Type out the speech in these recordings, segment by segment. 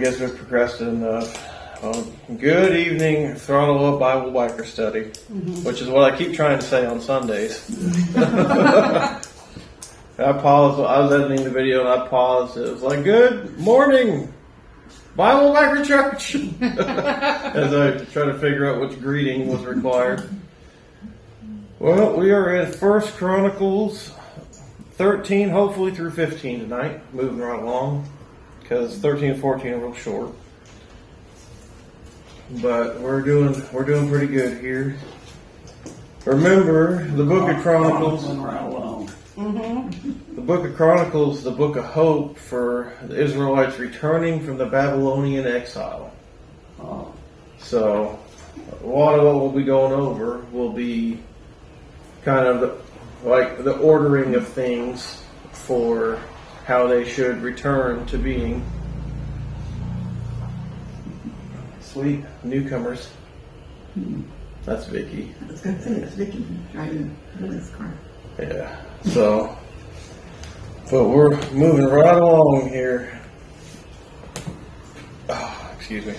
guess we've procrastinated enough. Good evening, Throttle Up Bible Biker Study, which is what I keep trying to say on Sundays. I paused. I was editing the video and I paused. It was like, good morning, Bible Biker Church. As I try to figure out which greeting was required. Well, we are in 1 Chronicles 13, hopefully through 15 tonight. Moving right along, because 13 and 14 are real short. But we're doing pretty good here. Remember, the Book of Chronicles. The Book of Chronicles, the book of hope for the Israelites returning from the Babylonian exile. So, a lot of what we'll be going over will be kind of like the ordering of things for how they should return to being. Sweet newcomers. That's Vicky. I was going to say, it's Vicky driving Lily's car. Yeah. So, but we're moving right along here. Oh, excuse me.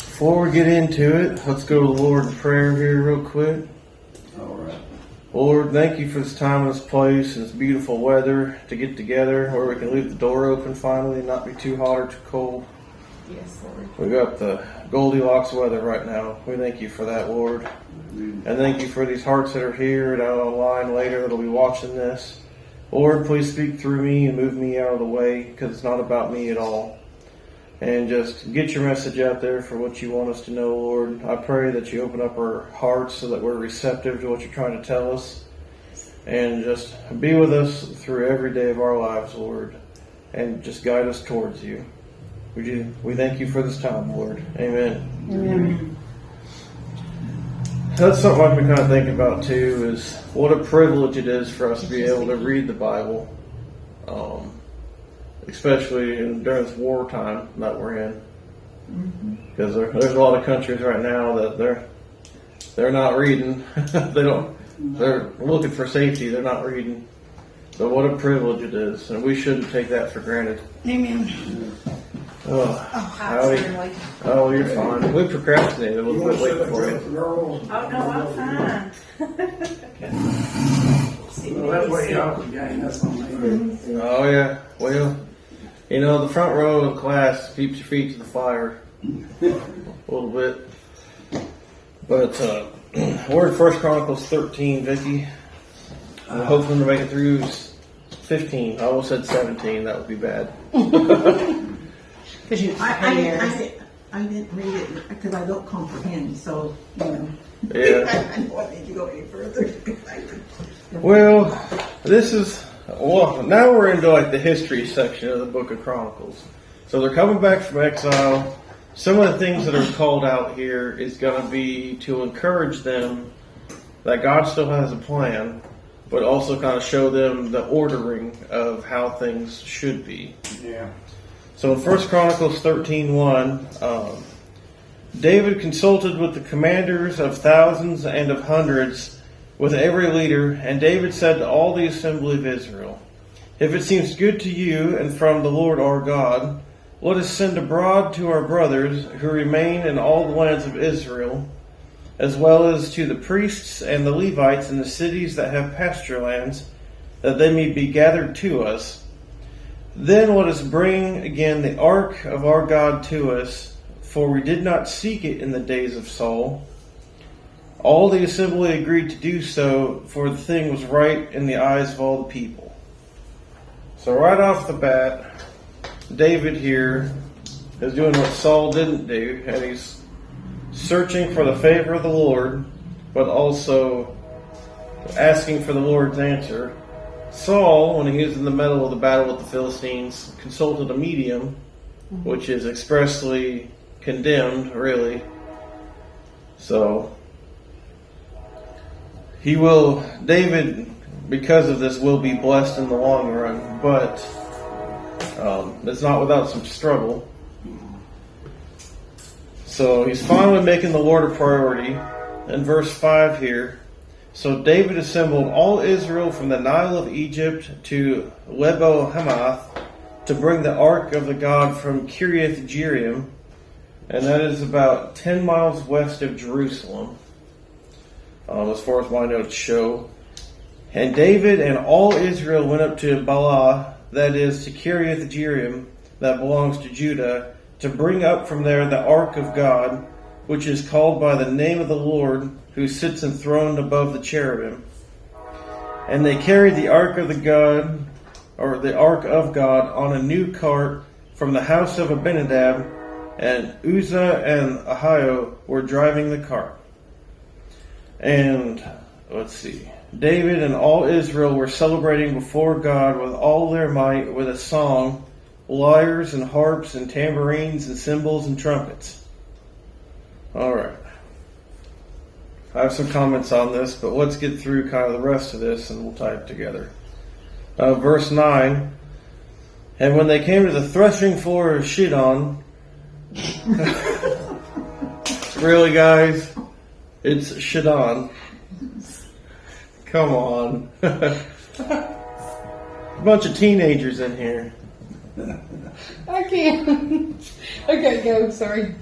Before we get into it, let's go to the Lord in prayer here real quick. All right. Lord, thank you for this time and this place and this beautiful weather to get together where we can leave the door open finally and not be too hot or too cold. Yes, Lord. We got the Goldilocks weather right now. We thank you for that, Lord. And thank you for these hearts that are here and out online later that'll be watching this. Lord, please speak through me and move me out of the way because it's not about me at all. And just get your message out there for what you want us to know, Lord. I pray that you open up our hearts so that we're receptive to what you're trying to tell us. And just be with us through every day of our lives, Lord. And just guide us towards you. We thank you for this time, Lord. Amen. Amen. That's something I've been kind of thinking about too, is what a privilege it is for us to be able to read the Bible, especially during this wartime that we're in. Because there's a lot of countries right now that they're not reading. They're looking for safety. They're not reading. So what a privilege it is, and we shouldn't take that for granted. Amen. Howdy. Oh, you're fine. We procrastinated a little bit waiting for you. Oh, no, I'm fine. Well, that's way out of the game. That's on me. Oh, yeah. Well, the front row of class keeps your feet to the fire a little bit. But we're in 1 Chronicles 13, Vicky. I'm hoping to make it through 15. I almost said 17. That would be bad. Because I didn't read it because I don't comprehend, so, Yeah. I don't want to go any further. Well, now we're into like the history section of the Book of Chronicles. So they're coming back from exile. Some of the things that are called out here is going to be to encourage them that God still has a plan, but also kind of show them the ordering of how things should be. Yeah. So in 1 Chronicles 13:1, David consulted with the commanders of thousands and of hundreds, with every leader, and David said to all the assembly of Israel, "If it seems good to you and from the Lord our God, let us send abroad to our brothers who remain in all the lands of Israel, as well as to the priests and the Levites in the cities that have pasture lands, that they may be gathered to us. Then let us bring again the ark of our God to us, for we did not seek it in the days of Saul." All the assembly agreed to do so, for the thing was right in the eyes of all the people. So right off the bat, David here is doing what Saul didn't do, and he's searching for the favor of the Lord, but also asking for the Lord's answer. Saul, when he was in the middle of the battle with the Philistines, consulted a medium, which is expressly condemned, really. So, David, because of this, will be blessed in the long run, but it's not without some struggle. So he's finally making the Lord a priority. In verse 5 here, so David assembled all Israel from the Nile of Egypt to Lebo Hamath, to bring the ark of the God from Kiriath Jearim, and that is about 10 miles west of Jerusalem, as far as my notes show. And David and all Israel went up to Baalah, that is, to Kiriath Jearim, that belongs to Judah, to bring up from there the ark of God, which is called by the name of the Lord, who sits enthroned above the cherubim. And they carried the ark of the God, or the ark of God, on a new cart from the house of Abinadab, and Uzzah and Ahio were driving the cart. And let's see, David and all Israel were celebrating before God with all their might with a song, lyres and harps and tambourines and cymbals and trumpets. All right. I have some comments on this, but let's get through kind of the rest of this and we'll tie it together. Verse 9, and when they came to the threshing floor of Shidon, really guys, it's Shidon. Come on. A bunch of teenagers in here. I can't. Okay, go. Sorry.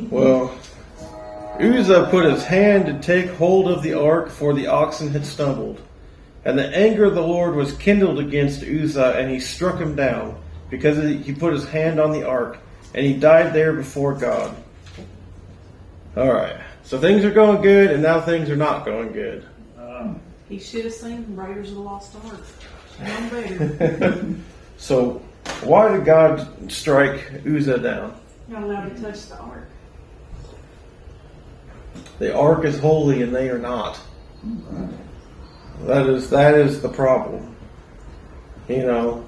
Well, Uzzah put his hand to take hold of the ark, for the oxen had stumbled. And the anger of the Lord was kindled against Uzzah, and he struck him down, because he put his hand on the ark, and he died there before God. Alright, so things are going good, and now things are not going good. He should have seen Raiders of the Lost Ark. None better. So, why did God strike Uzzah down? Not allowed to touch the ark. The ark is holy, and they are not. That is the problem. You know.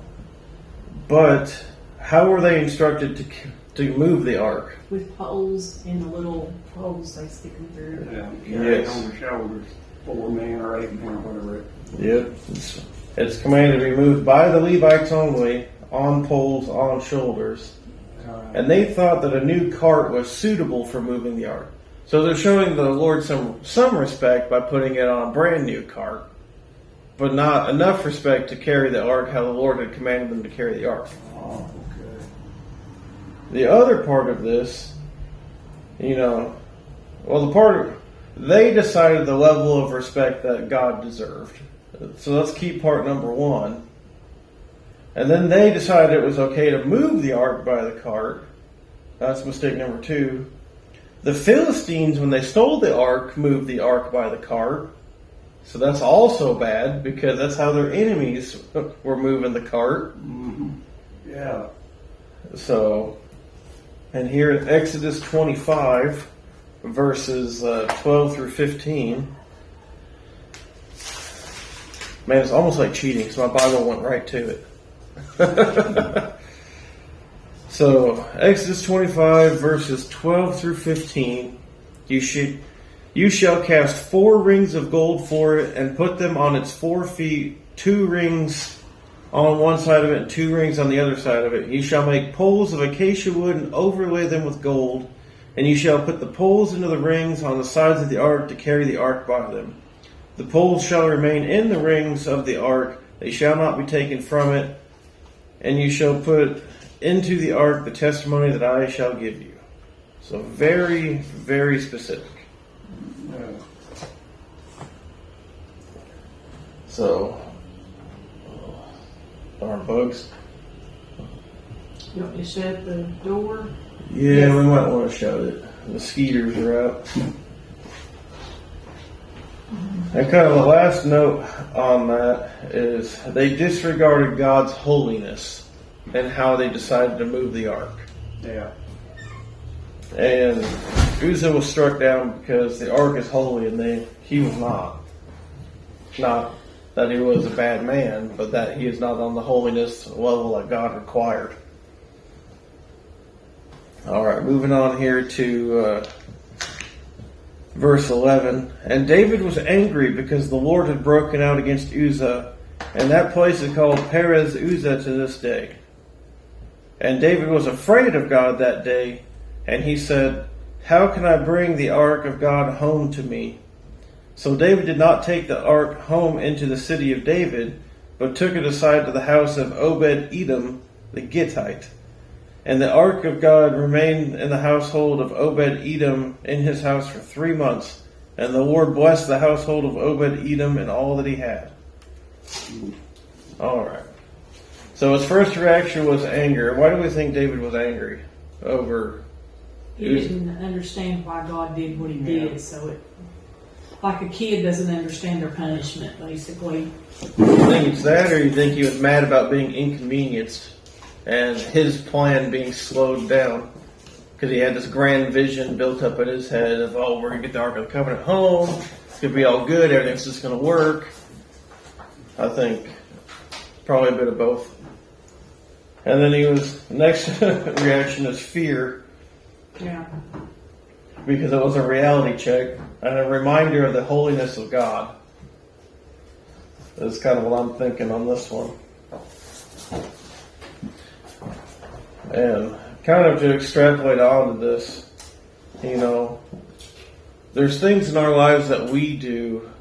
But how were they instructed to move the ark? With poles and the little poles they stick them through. Yeah, carry it Yes. on their shoulders, 4 men or 8 men or whatever. Yep. It's commanded to be moved by the Levites only, on poles, on shoulders. And they thought that a new cart was suitable for moving the ark. So they're showing the Lord some respect by putting it on a brand new cart, but not enough respect to carry the ark how the Lord had commanded them to carry the ark. Oh, okay. The other part of this, they decided the level of respect that God deserved. So let's keep part number 1. And then they decided it was okay to move the ark by the cart. That's mistake number 2. The Philistines, when they stole the ark, moved the ark by the cart. So that's also bad, because that's how their enemies were moving the cart. Mm-hmm. Yeah. So, and here in Exodus 25, verses 12 through 15. Man, it's almost like cheating, because my Bible went right to it. So, Exodus 25, verses 12 through 15. You shall cast 4 rings of gold for it, and put them on its 4 feet, 2 rings on one side of it, and 2 rings on the other side of it. You shall make poles of acacia wood, and overlay them with gold. And you shall put the poles into the rings on the sides of the ark to carry the ark by them. The poles shall remain in the rings of the ark, they shall not be taken from it. And you shall put into the ark the testimony that I shall give you. So very, very specific. So, darn bugs. You want me to shut the door? Yeah, we might want to shut it. The skeeters are out. And kind of the last note on that is they disregarded God's holiness and how they decided to move the ark. Yeah. And Uzzah was struck down because the ark is holy and he was not. Not that he was a bad man, but that he is not on the holiness level that God required. Alright, moving on here to verse 11. And David was angry because the Lord had broken out against Uzzah, and that place is called Perez Uzzah to this day. And David was afraid of God that day, and he said, how can I bring the ark of God home to me? So David did not take the ark home into the city of David, but took it aside to the house of Obed-Edom the Gittite. And the ark of God remained in the household of Obed-Edom in his house for 3 months. And the Lord blessed the household of Obed-Edom and all that he had. All right. So his first reaction was anger. Why do we think David was angry over? He didn't understand why God did what he did, so it, like a kid doesn't understand their punishment, basically. Do you think it's that, or you think he was mad about being inconvenienced and his plan being slowed down? Because he had this grand vision built up in his head of, oh, we're going to get the Ark of the Covenant home, it's going to be all good, everything's just going to work. I think probably a bit of both. And then next reaction is fear. Yeah. Because it was a reality check and a reminder of the holiness of God. That's kind of what I'm thinking on this one. And kind of to extrapolate onto this, there's things in our lives that we do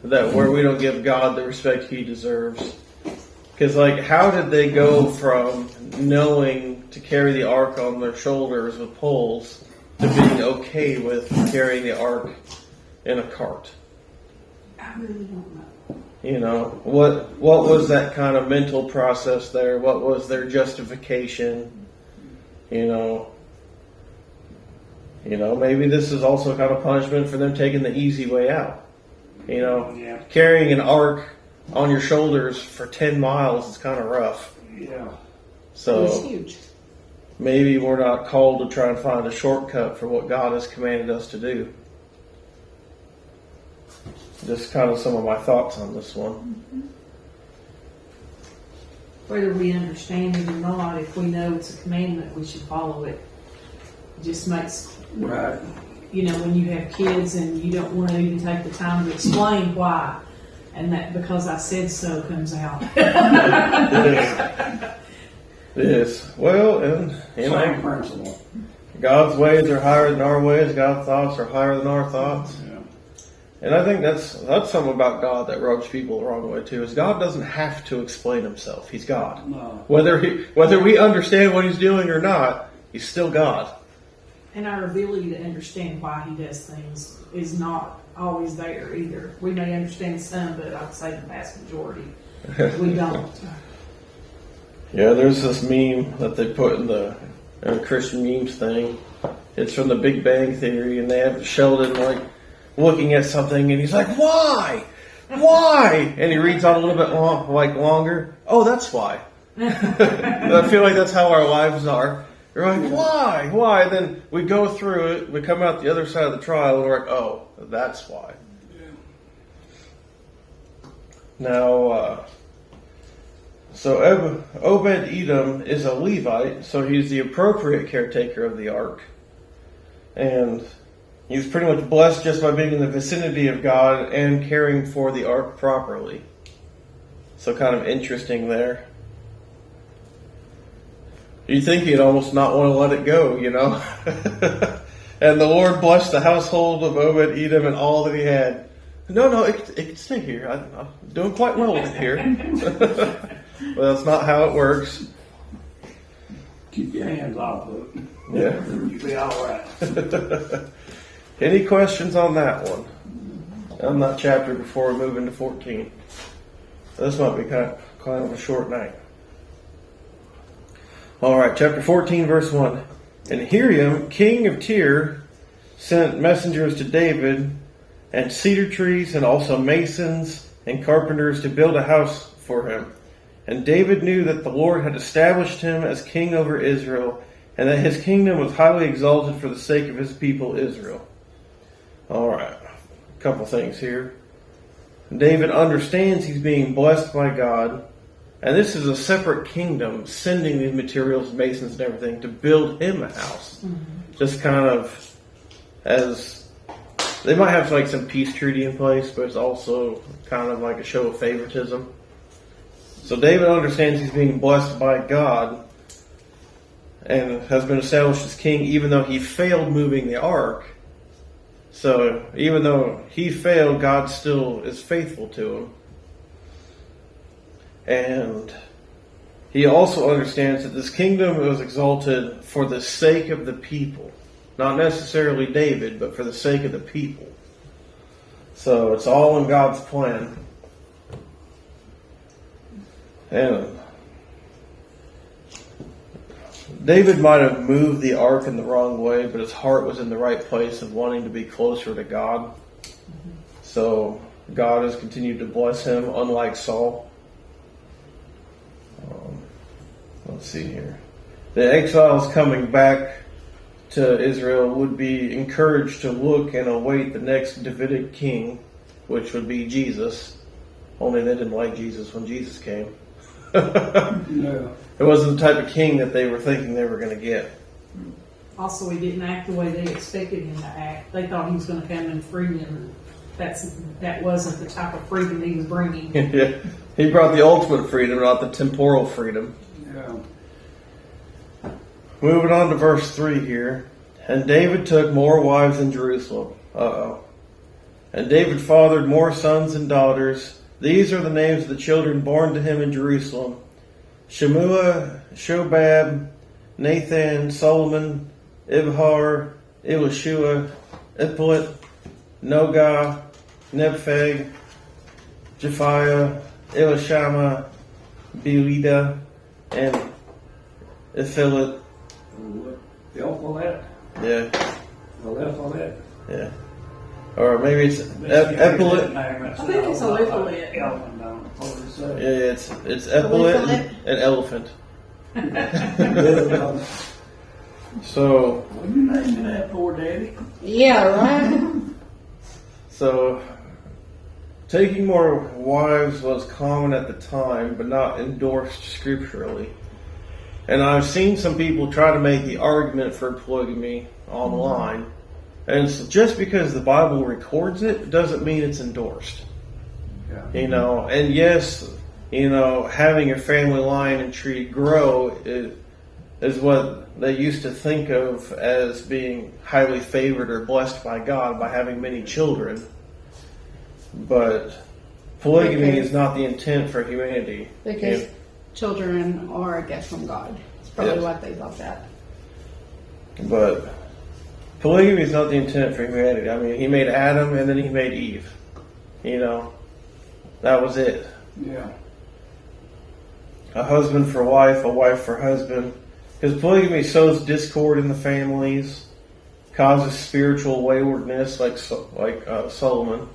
that where we don't give God the respect he deserves. Because, how did they go from knowing to carry the ark on their shoulders with poles to being okay with carrying the ark in a cart? I really don't know. What was that kind of mental process there? What was their justification? Maybe this is also kind of punishment for them taking the easy way out. Carrying an ark on your shoulders for 10 miles is kind of rough. Yeah. So It was huge. maybe we're not called to try and find a shortcut for what God has commanded us to do. Just kind of some of my thoughts on this one. Whether we understand it or not, if we know it's a commandment, we should follow it. It just makes, Right. when you have kids and you don't want to even take the time to explain why, and that because I said so comes out. It is. Well, and Same principle. God's ways are higher than our ways. God's thoughts are higher than our thoughts. Yeah. And I think that's something about God that rubs people the wrong way too. Is God doesn't have to explain himself. He's God. No. Whether we understand what he's doing or not, he's still God. And our ability to understand why he does things is not always there either. We may understand some, but I'd say the vast majority we don't. Yeah, there's this meme that they put in the Christian memes thing. It's from the Big Bang Theory, and they have Sheldon looking at something, and he's like, "Why? Why?" And he reads on a little bit longer. Oh, that's why. I feel like that's how our lives are. You're like, why? Why? Then we go through it, we come out the other side of the trial, and we're like, oh, that's why. Now, so Obed-Edom is a Levite, so he's the appropriate caretaker of the ark. And he was pretty much blessed just by being in the vicinity of God and caring for the ark properly. So kind of interesting there. You think he'd almost not want to let it go, And the Lord blessed the household of Obed-Edom and all that he had. No, it can stay here. I'm doing quite well with it here. Well, that's not how it works. Keep your hands off of it. Yeah. You'll be all right. Any questions on that one? On that chapter before we move into 14. This might be kind of a short night. All right, chapter 14, verse 1. And Hiram, king of Tyre, sent messengers to David and cedar trees and also masons and carpenters to build a house for him. And David knew that the Lord had established him as king over Israel and that his kingdom was highly exalted for the sake of his people Israel. All right, a couple things here. David understands he's being blessed by God. And this is a separate kingdom sending these materials, masons and everything, to build him a house. Mm-hmm. Just kind of as, they might have some peace treaty in place, but it's also kind of like a show of favoritism. So David understands he's being blessed by God and has been established as king even though he failed moving the ark. So even though he failed, God still is faithful to him. And he also understands that this kingdom was exalted for the sake of the people. Not necessarily David, but for the sake of the people. So it's all in God's plan. And David might have moved the ark in the wrong way, but his heart was in the right place of wanting to be closer to God. So God has continued to bless him, unlike Saul. Let's see here. The exiles coming back to Israel would be encouraged to look and await the next Davidic king, which would be Jesus. Only they didn't like Jesus when Jesus came. No. It wasn't the type of king that they were thinking they were going to get. Also, he didn't act the way they expected him to act. They thought he was going to come and free them. That wasn't the type of freedom he was bringing. Yeah. He brought the ultimate freedom, not the temporal freedom. Yeah. Moving on to verse 3 here. And David took more wives in Jerusalem. And David fathered more sons and daughters. These are the names of the children born to him in Jerusalem: Shemua, Shobab, Nathan, Solomon, Ibhar, Elishua, Ippolit, Nogah, Nebpheg, Japhiah, Elishama, Belida, and Ephilit. The alphabet? Yeah, The alphabet? yeah. Or maybe it's Ephilit. I think it's a alphabet. Elephant down. What would it say? Yeah, it's Ephilit Ephilit? and elephant. So, What you naming that for, Daddy? Yeah, right? So, taking more wives was common at the time, but not endorsed scripturally. And I've seen some people try to make the argument for polygamy online. And it's just because the Bible records it doesn't mean it's endorsed. Yeah. You know, and yes, you know, having a family line and tree grow is what they used to think of as being highly favored or blessed by God by having many children. But polygamy Okay. is not the intent for humanity. Because Yeah. children are a gift from God. It's probably Yes. what they thought that. But polygamy is not the intent for humanity. I mean, he made Adam and then he made Eve. You know, that was it. Yeah. A husband for wife, a wife for husband. Because polygamy sows discord in the families, causes spiritual waywardness, like Solomon.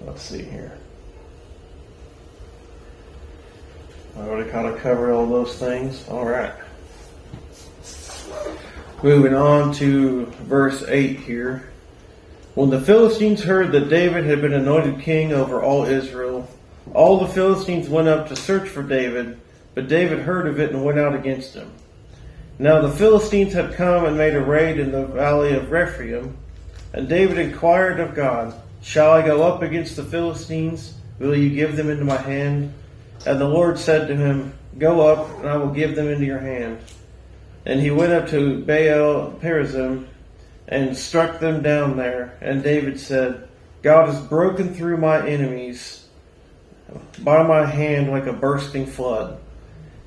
Let's see here. I already kind of covered all those things. All right. Moving on to verse 8 here. When the Philistines heard that David had been anointed king over all Israel, all the Philistines went up to search for David, but David heard of it and went out against him. Now the Philistines had come and made a raid in the valley of Rephaim, and David inquired of God, "Shall I go up against the Philistines? Will you give them into my hand?" And the Lord said to him, "Go up, and I will give them into your hand." And he went up to Baal Perazim and struck them down there. And David said, "God has broken through my enemies by my hand like a bursting flood."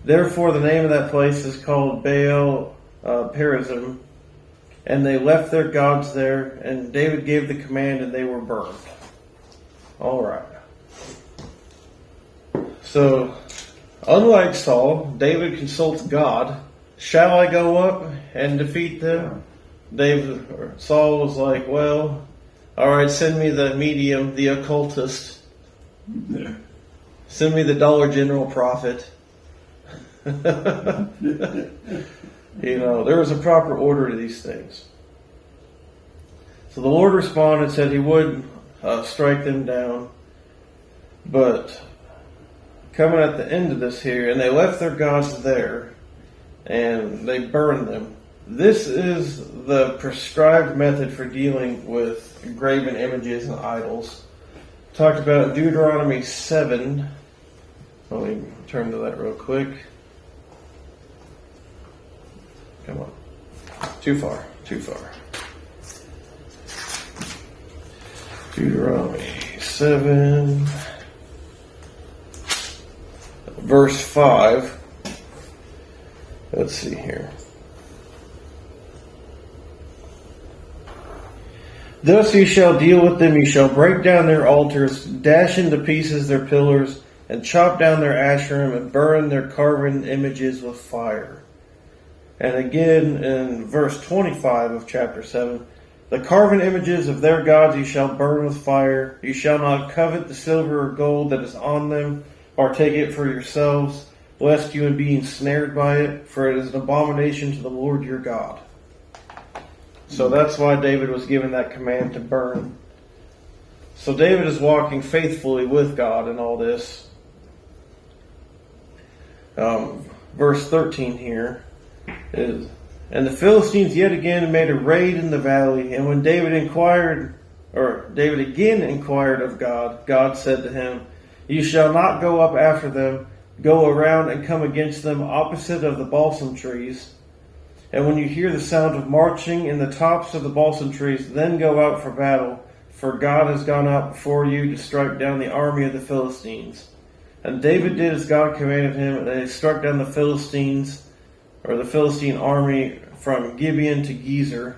Therefore the name of that place is called Baal Perazim. And they left their gods there, and David gave the command, and they were burned. All right. So, unlike Saul, David consults God. Shall I go up and defeat them? Saul was like, well, all right, send me the medium, the occultist. Send me the Dollar General prophet. You know, there was a proper order to these things. So the Lord responded, said he would strike them down. But coming at the end of this here, and they left their gods there, and they burned them. This is the prescribed method for dealing with graven images and idols. Talked about in Deuteronomy 7. Let me turn to that real quick. Come on. Too far. Deuteronomy 7. verse 5. Let's see here. Thus you shall deal with them, you shall break down their altars, dash into pieces their pillars, and chop down their Asherim, and burn their carven images with fire. And again in verse 25 of chapter 7, the carven images of their gods you shall burn with fire. You shall not covet the silver or gold that is on them, or take it for yourselves, lest you be ensnared by it, for it is an abomination to the Lord your God. So that's why David was given that command to burn. So David is walking faithfully with God in all this. Verse 13 here is, and the Philistines yet again made a raid in the valley, and when David again inquired of God, God said to him, you shall not go up after them, go around and come against them opposite of the balsam trees. And when you hear the sound of marching in the tops of the balsam trees, then go out for battle, for God has gone out before you to strike down the army of the Philistines. And David did as God commanded him, and they struck down the Philistines, or the Philistine army, from Gibeon to Gezer.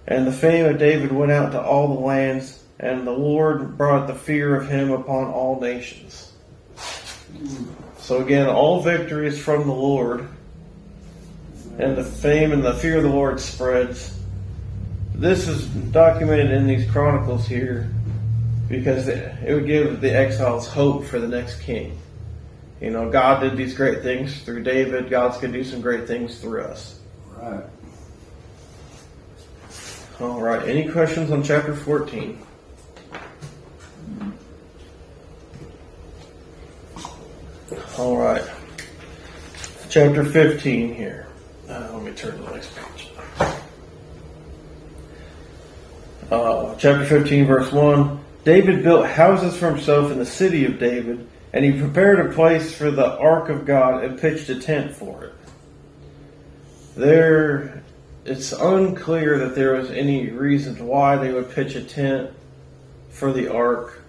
And the fame of David went out to all the lands, and the Lord brought the fear of him upon all nations. So again, all victory is from the Lord. And the fame and the fear of the Lord spreads. This is documented in these Chronicles here because it would give the exiles hope for the next king. You know, God did these great things through David. God's going to do some great things through us. Right. All right. Any questions on chapter 14? All right. Chapter 15 here. Let me turn to the next page. Chapter 15, verse 1. David built houses for himself in the city of David, and he prepared a place for the ark of God and pitched a tent for it. It's unclear that there was any reason why they would pitch a tent for the ark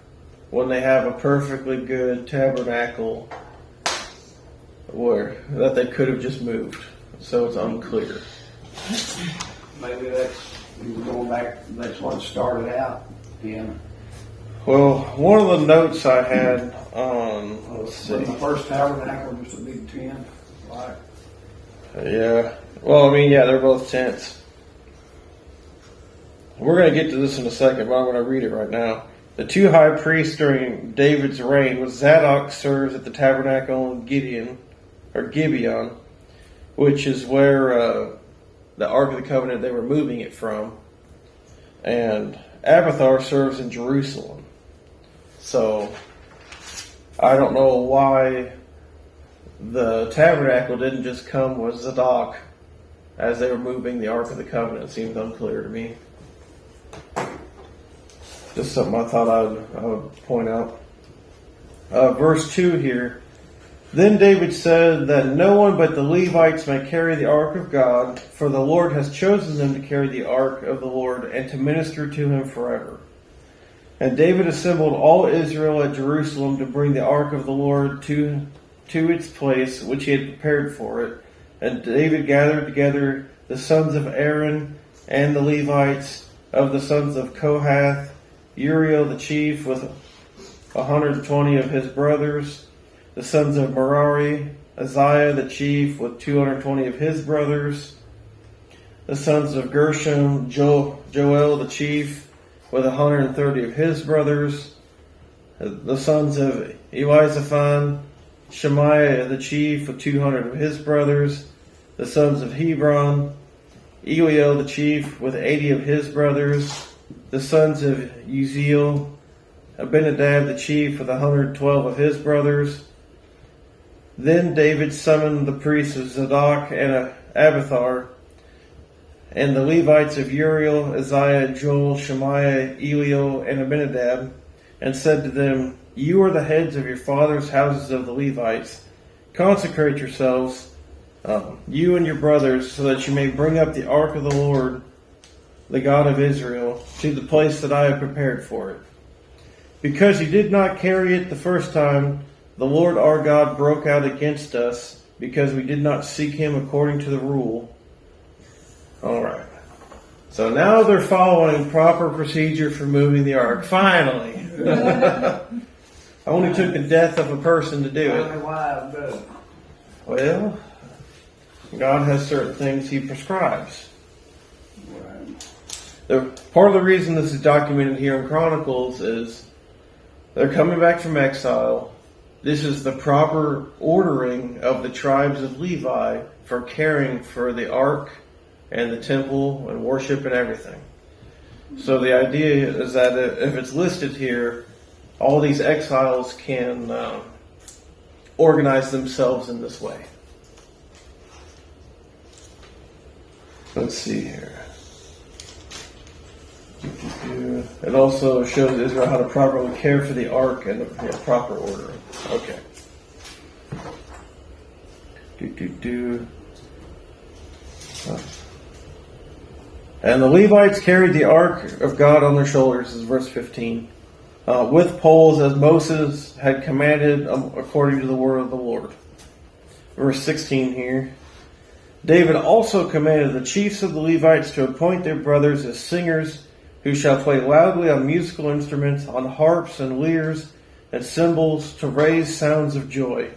when they have a perfectly good tabernacle that they could have just moved. So it's unclear. Maybe going back, that's what started out. Yeah. Well, one of the notes I had on, let's see. The first tabernacle was a big tent. Right. Yeah. Well, I mean, yeah, they're both tents. We're going to get to this in a second, but I'm going to read it right now. The two high priests during David's reign was Zadok serves at the tabernacle in Gibeon, which is where the Ark of the Covenant, they were moving it from. And Abiathar serves in Jerusalem. So, I don't know why the tabernacle didn't just come with Zadok as they were moving the Ark of the Covenant. It seems unclear to me. Just something I thought I would point out. Verse 2 here. Then David said that no one but the Levites may carry the ark of God, for the Lord has chosen them to carry the ark of the Lord and to minister to him forever. And David assembled all Israel at Jerusalem to bring the ark of the Lord to its place which he had prepared for it. And David gathered together the sons of Aaron and the Levites of the sons of Kohath, Uriel the chief with 120 of his brothers, the sons of Merari, Isaiah the chief with 220 of his brothers, the sons of Gershom, Joel the chief with 130 of his brothers, the sons of Elizaphan, Shemaiah the chief with 200 of his brothers, the sons of Hebron, Eliel the chief with 80 of his brothers, the sons of Uziel, Abinadab the chief with 112 of his brothers. Then David summoned the priests of Zadok and Abiathar, and the Levites of Uriel, Isaiah, Joel, Shemaiah, Eliel, and Abinadab, and said to them, You are the heads of your father's houses of the Levites. Consecrate yourselves, you and your brothers, so that you may bring up the ark of the Lord, the God of Israel, to the place that I have prepared for it. Because you did not carry it the first time, the Lord our God broke out against us because we did not seek him according to the rule. Alright. So now they're following proper procedure for moving the ark. Finally. Only took the death of a person to do Only it. wise does. Well, God has certain things he prescribes. Part of the reason this is documented here in Chronicles is they're coming back from exile. This is the proper ordering of the tribes of Levi for caring for the ark and the temple and worship and everything. So the idea is that if it's listed here, all these exiles can organize themselves in this way. Let's see here. It also shows Israel how to properly care for the ark and the proper ordering. Okay. And the Levites carried the ark of God on their shoulders, is verse 15, with poles as Moses had commanded according to the word of the Lord. Verse 16 here. David also commanded the chiefs of the Levites to appoint their brothers as singers who shall play loudly on musical instruments, on harps and lyres and cymbals to raise sounds of joy.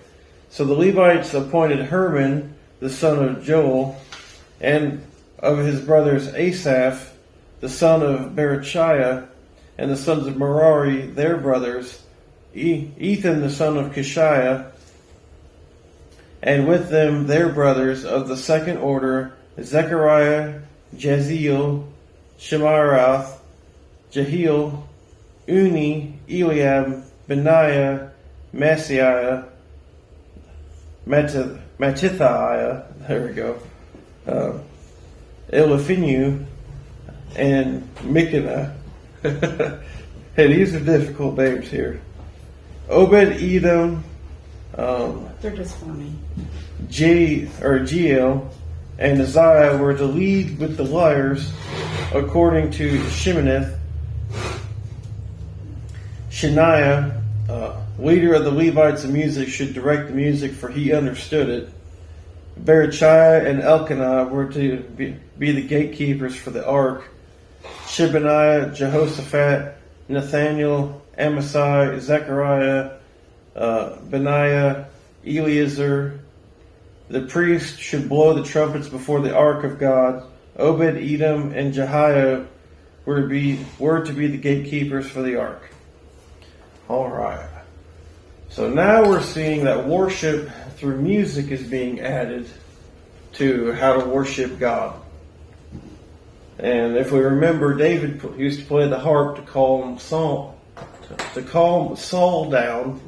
So the Levites appointed Herman, the son of Joel, and of his brothers Asaph, the son of Berechiah, and the sons of Merari, their brothers, Ethan, the son of Kishiah, and with them their brothers of the second order, Zechariah, Jaziel, Shemarath, Jehiel, Uni, Eliab, Benaiah, Maaseiah, Mattithiah, there we go, Eliphinu, and Mikanah. Hey, these are difficult names here. Obed-Edom, They're just funny. Jeiel, and Uzziah were to lead with the lyres, according to Sheminith. Shaniah, leader of the Levites of music, should direct the music, for he understood it. Berechiah and Elkanah were to be the gatekeepers for the ark. Shebaniah, Jehoshaphat, Nathaniel, Amasai, Zechariah, Benaiah, Eleazar. The priest should blow the trumpets before the ark of God. Obed-Edom and Jehiah were to be the gatekeepers for the ark. All right. So now we're seeing that worship through music is being added to how to worship God. And if we remember, David used to play the harp to calm Saul down.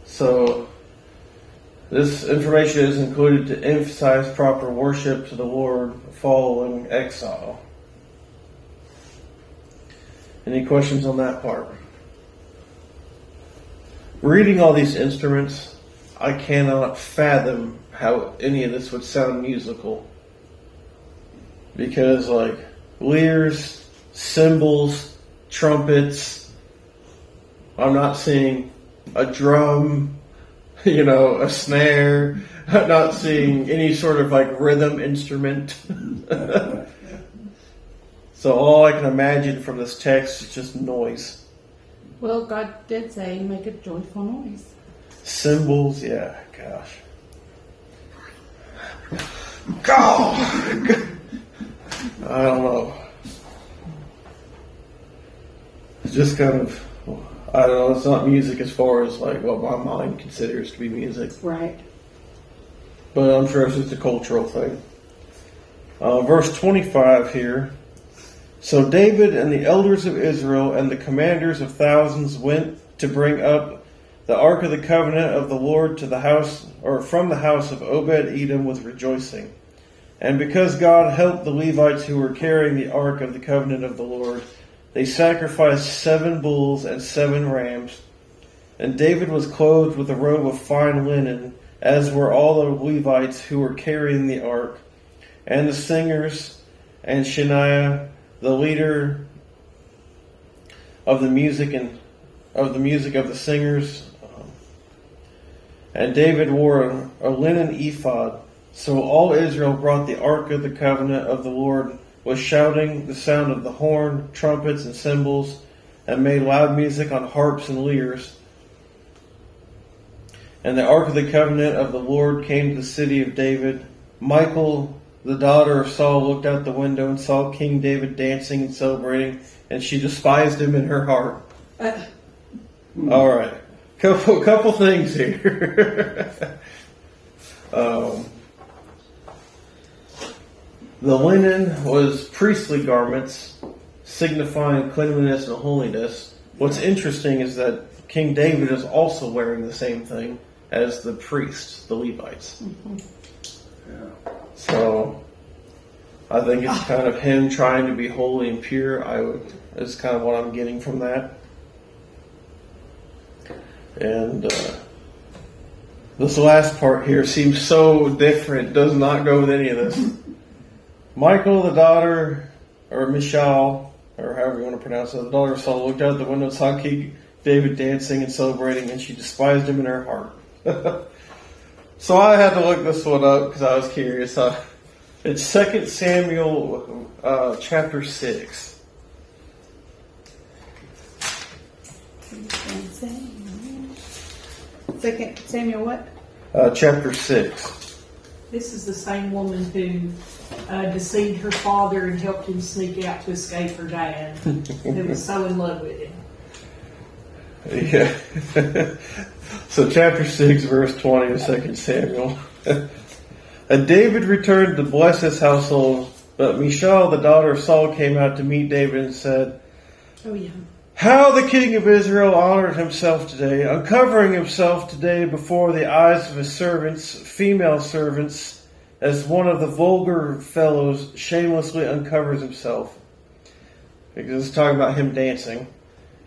So this information is included to emphasize proper worship to the Lord following exile. Any questions on that part? Reading all these instruments, I cannot fathom how any of this would sound musical. Because like lyres, cymbals, trumpets, I'm not seeing a drum, a snare. I'm not seeing any sort of like rhythm instrument. So all I can imagine from this text is just noise. Well, God did say, make a joyful noise. Cymbals, yeah, gosh. God! I don't know. It's just kind of, I don't know, it's not music as far as like what my mind considers to be music. Right. But I'm sure it's just a cultural thing. Verse 25 here. So David and the elders of Israel and the commanders of thousands went to bring up the ark of the covenant of the Lord to the house, or from the house of Obed-Edom with rejoicing. And because God helped the Levites who were carrying the ark of the covenant of the Lord, they sacrificed 7 bulls and 7 rams. And David was clothed with a robe of fine linen, as were all the Levites who were carrying the ark, and the singers, and Shaniah, the leader of the music of the singers. And David wore a linen ephod. So all Israel brought the ark of the covenant of the Lord, was shouting the sound of the horn, trumpets, and cymbals, and made loud music on harps and lyres. And the ark of the covenant of the Lord came to the city of David. Michal, the daughter of Saul, looked out the window and saw King David dancing and celebrating, and she despised him in her heart. All right, couple things here. The linen was priestly garments, signifying cleanliness and holiness. What's interesting is that King David is also wearing the same thing as the priests, the Levites. Mm-hmm. Yeah. So I think it's kind of him trying to be holy and pure. Is kind of what I'm getting from that. And this last part here seems so different. Does not go with any of this. Michal, the daughter, or Michal, or however you want to pronounce it, the daughter of Saul, looked out the window and saw King David dancing and celebrating, and she despised him in her heart. So I had to look this one up because I was curious. It's 2 Samuel chapter 6. Second Samuel what? Chapter 6. This is the same woman who deceived her father and helped him sneak out to escape her dad, who was so in love with him. Yeah. So chapter 6, verse 20 of 2 Samuel. And David returned to bless his household, but Michal, the daughter of Saul, came out to meet David and said, Oh yeah. How the king of Israel honored himself today, uncovering himself today before the eyes of his servants, female servants, as one of the vulgar fellows shamelessly uncovers himself. Because it's talking about him dancing.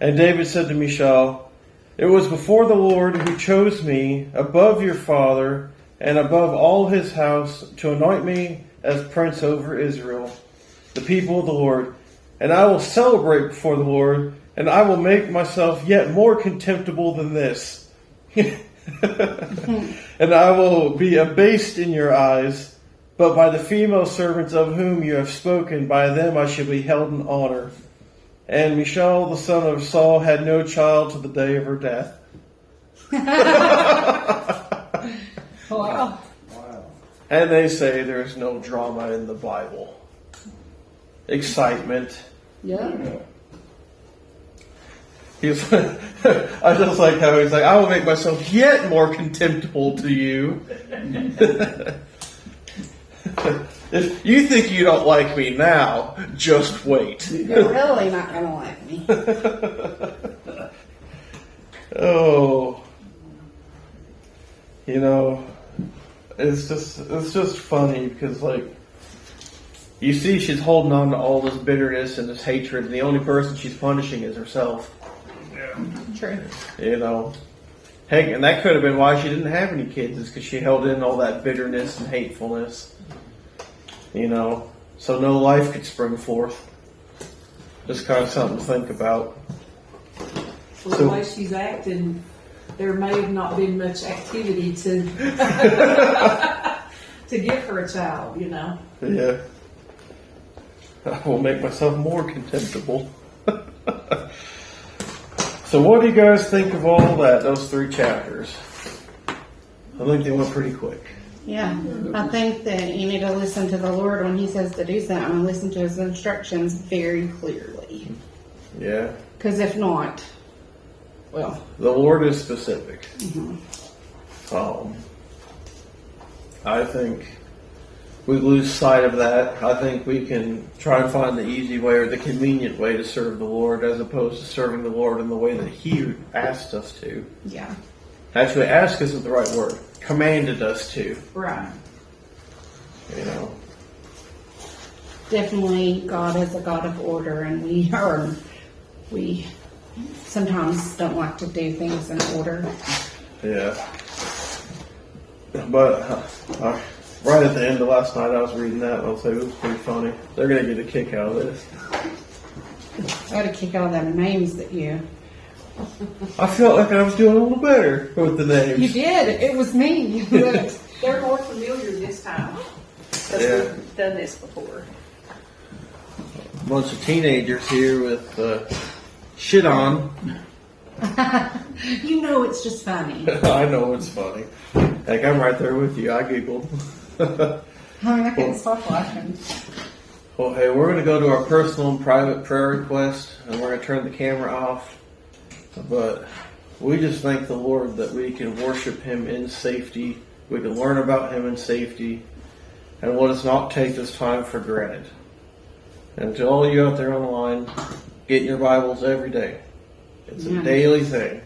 And David said to Michal, It was before the Lord who chose me above your father and above all his house to anoint me as prince over Israel, the people of the Lord. And I will celebrate before the Lord, and I will make myself yet more contemptible than this. And I will be abased in your eyes, but by the female servants of whom you have spoken, by them I shall be held in honor. And Michal, the son of Saul, had no child to the day of her death. Wow. Wow. And they say there's no drama in the Bible. Excitement. Yeah. He's, I just like how he's like, I will make myself yet more contemptible to you. If you think you don't like me now, just wait. You're really not gonna like me. Oh, you know, it's just funny because like you see she's holding on to all this bitterness and this hatred, and the only person she's punishing is herself. True. You know, heck, and that could have been why she didn't have any kids, is because she held in all that bitterness and hatefulness. You know, so no life could spring forth. Just kind of something to think about. Well, the way she's acting, there may have not been much activity to to give her a child, you know. Yeah. I will make myself more contemptible. So what do you guys think of all that, those 3 chapters? I think they went pretty quick. Yeah. I think that you need to listen to the Lord when He says to do something and listen to His instructions very clearly. Yeah. Because if not, well. The Lord is specific. Mm-hmm. I think we lose sight of that. I think we can try and find the easy way or the convenient way to serve the Lord as opposed to serving the Lord in the way that He asked us to. Yeah. Actually, ask isn't the right word. Commanded us to. Right. You know. Definitely God is a God of order, and we sometimes don't like to do things in order. Yeah. But right at the end of last night, I was reading that, and I'll say it was pretty funny. They're going to get a kick out of this. I had to kick all them names that you. I felt like I was doing a little better with the You names. did. It was me. They're more familiar this time. Because Yeah. we've done this before. A bunch of teenagers here with shit on. You know it's just funny. I know it's funny. Like, I'm right there with you. I giggled. I can't stop laughing. Well, hey, we're going to go to our personal and private prayer request, and we're going to turn the camera off. But we just thank the Lord that we can worship Him in safety. We can learn about Him in safety. And let us not take this time for granted. And to all you out there on the line, get in your Bibles every day. It's a Yeah. daily thing.